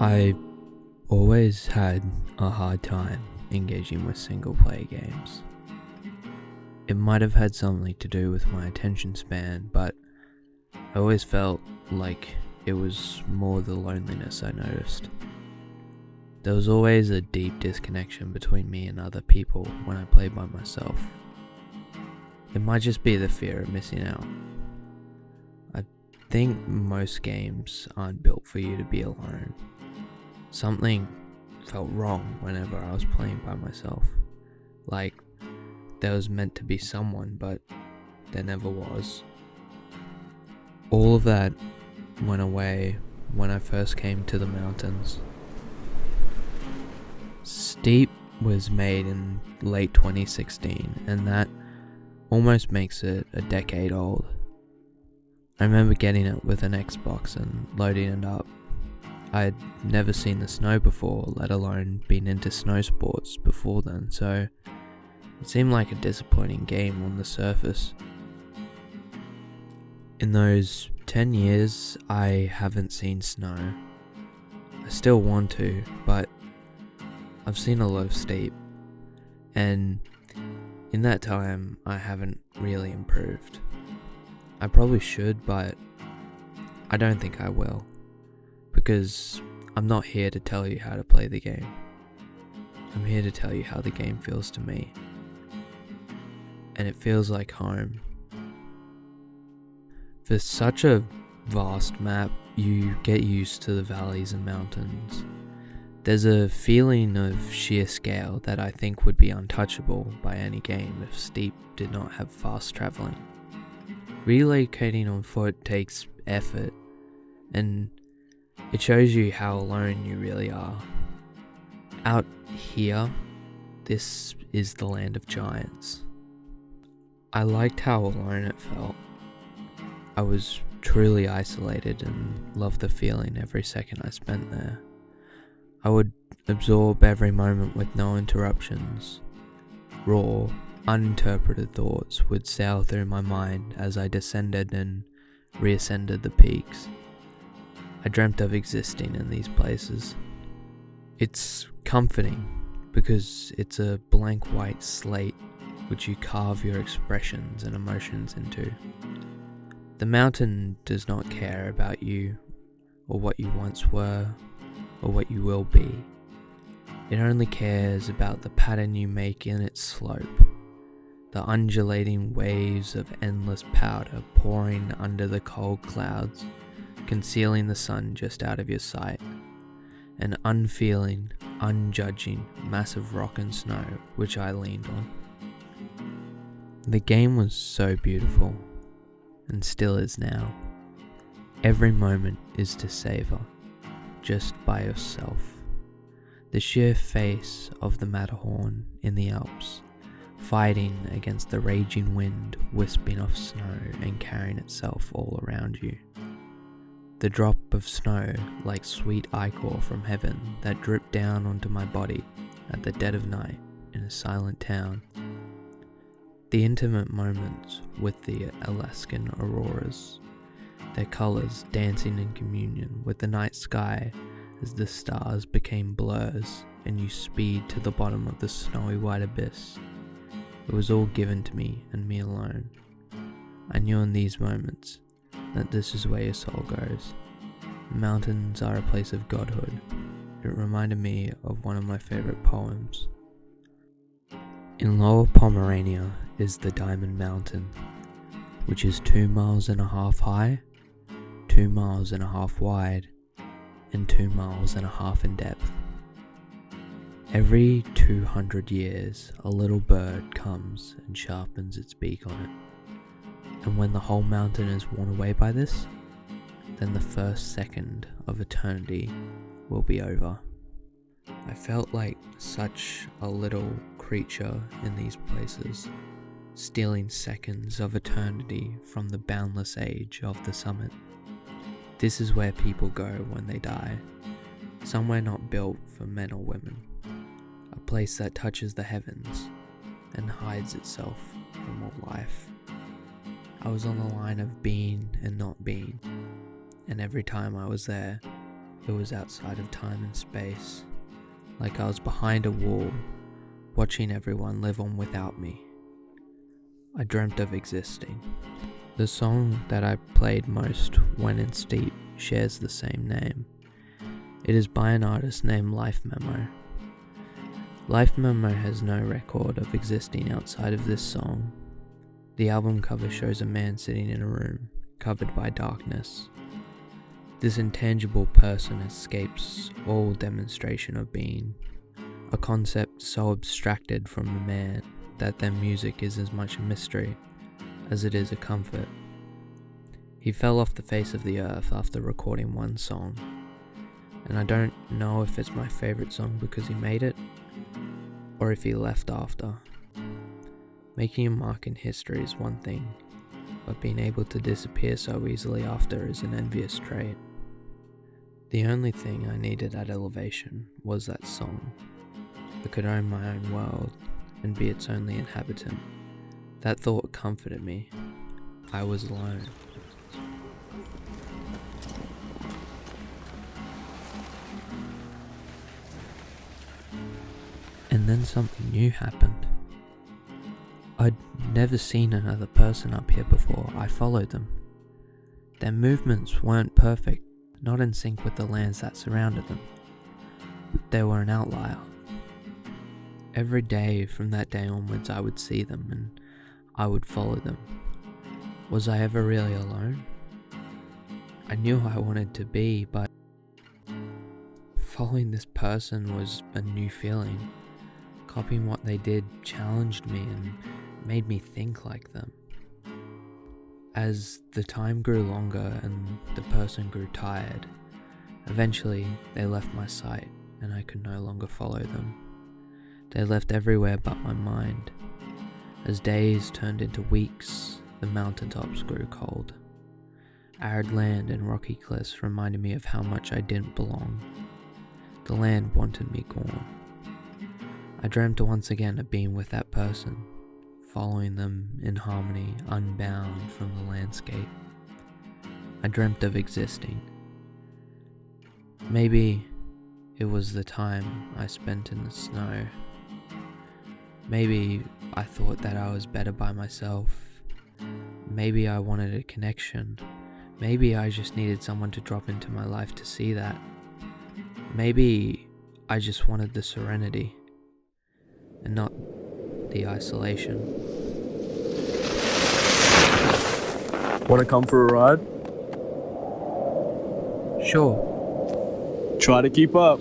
I always had a hard time engaging with single player games. It might have had something to do with my attention span, but I always felt like it was more the loneliness I noticed. There was always a deep disconnection between me and other people when I played by myself. It might just be the fear of missing out. I think most games aren't built for you to be alone. Something felt wrong whenever I was playing by myself. Like there was meant to be someone, but there never was. All of that went away when I first came to the mountains. Steep was made in late 2016, and that almost makes it a decade old. I remember getting it with an Xbox and loading it up. I had never seen the snow before, let alone been into snow sports before then, so it seemed like a disappointing game on the surface. In those 10 years, I haven't seen snow. I still want to, but I've seen a lot of Steep, and in that time, I haven't really improved. I probably should, but I don't think I will, because I'm not here to tell you how to play the game. I'm here to tell you how the game feels to me, and it feels like home. For such a vast map, you get used to the valleys and mountains. There's a feeling of sheer scale that I think would be untouchable by any game if Steep did not have fast travelling. Relocating on foot takes effort, and it shows you how alone you really are. Out here, this is the land of giants. I liked how alone it felt. I was truly isolated and loved the feeling every second I spent there. I would absorb every moment with no interruptions. Raw, uninterpreted thoughts would sail through my mind as I descended and reascended the peaks. I dreamt of existing in these places. It's comforting because it's a blank white slate which you carve your expressions and emotions into. The mountain does not care about you or what you once were or what you will be. It only cares about the pattern you make in its slope, the undulating waves of endless powder pouring under the cold clouds, concealing the sun just out of your sight, an unfeeling, unjudging, massive rock and snow which I leaned on. The game was so beautiful, and still is now. Every moment is to savor, just by yourself. The sheer face of the Matterhorn in the Alps, fighting against the raging wind wisping off snow and carrying itself all around you. The drop of snow like sweet ichor from heaven that dripped down onto my body at the dead of night in a silent town. The intimate moments with the Alaskan auroras, their colours dancing in communion with the night sky as the stars became blurs and you speed to the bottom of the snowy white abyss. It was all given to me and me alone. I knew in these moments that this is where your soul goes. The mountains are a place of godhood. It reminded me of one of my favourite poems. In Lower Pomerania is the Diamond Mountain, which is 2.5 miles high, 2.5 miles wide, and 2.5 miles in depth. Every 200 years, a little bird comes and sharpens its beak on it. And when the whole mountain is worn away by this, then the first second of eternity will be over. I felt like such a little creature in these places, stealing seconds of eternity from the boundless age of the summit. This is where people go when they die, somewhere not built for men or women, a place that touches the heavens and hides itself from all life. I was on the line of being and not being, and every time I was there, it was outside of time and space, like I was behind a wall, watching everyone live on without me. I dreamt of existing. The song that I played most when in Steep shares the same name. It is by an artist named Life Memo. Life Memo has no record of existing outside of this song. The album cover shows a man sitting in a room, covered by darkness. This intangible person escapes all demonstration of being, a concept so abstracted from the man that their music is as much a mystery as it is a comfort. He fell off the face of the earth after recording one song, and I don't know if it's my favourite song because he made it, or if he left after. Making a mark in history is one thing, but being able to disappear so easily after is an envious trait. The only thing I needed at Elevation was that song. I could own my own world and be its only inhabitant. That thought comforted me. I was alone. And then something new happened. I'd never seen another person up here before. I followed them. Their movements weren't perfect, not in sync with the lands that surrounded them. They were an outlier. Every day from that day onwards I would see them and I would follow them. Was I ever really alone? I knew I wanted to be, but following this person was a new feeling. Copying what they did challenged me and made me think like them. As the time grew longer and the person grew tired, eventually they left my sight and I could no longer follow them. They left everywhere but my mind. As days turned into weeks, the mountaintops grew cold. Arid land and rocky cliffs reminded me of how much I didn't belong. The land wanted me gone. I dreamt once again of being with that person, following them in harmony, unbound from the landscape. I dreamt of existing. Maybe it was the time I spent in the snow. Maybe I thought that I was better by myself. Maybe I wanted a connection. Maybe I just needed someone to drop into my life to see that. Maybe I just wanted the serenity and not the isolation. Want to come for a ride? Sure. Try to keep up.